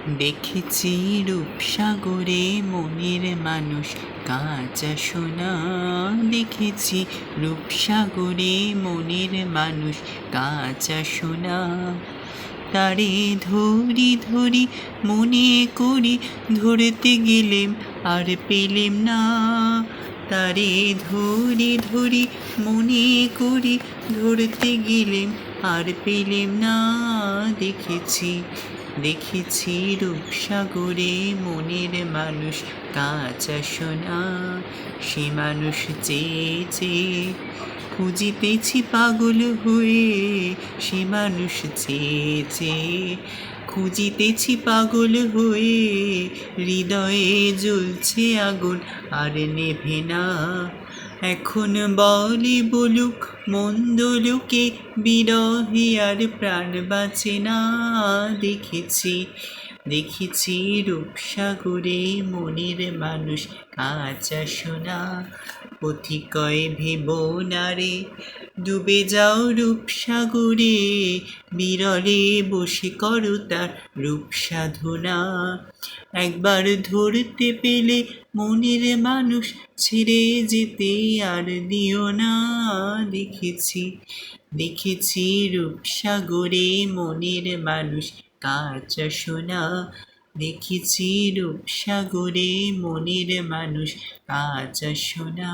দেখেছি রূপসাগরে মনের মানুষ কাঁচা সোনা। দেখেছি রূপসাগরে মনের মানুষ কাঁচা সোনা। তারে ধরি ধরি মনে করি, ধরতে গেলেম আর পেলেম না। তারে ধরি ধরি মনে করি, ধরতে গেলেম আর পেলেম না। দেখেছি দেখেছি রূপসাগরে মনের মানুষ কাঁচা সোনা। সে মানুষ চেয়ে চেয়ে খুঁজিতেছি পাগল হয়ে। সে মানুষ চেয়ে চেয়ে খুঁজিতেছি পাগল হয়ে। হৃদয়ে জ্বলছে আগুন আর নেভে না। এখন বলে বলুক মন্দ লোকে, বিরহে আর প্রাণ বাঁচে না। দেখেছি দেখেছি রূপসাগরে মনের মানুষ কাঁচা সোনা। পথিকয় ভেব না রে, ডুবে যাও রূপসাগরে। বিরলে বসে করো তার রূপ সাধনা। একবার ধরতে পেলে মনের মানুষ, ছেড়ে যেতে আর দিও না। দেখেছি দেখেছি রূপসাগরে মনের মানুষ কাঁচা সোনা। দেখেছি রূপসাগরে মনের মানুষ কাঁচা সোনা।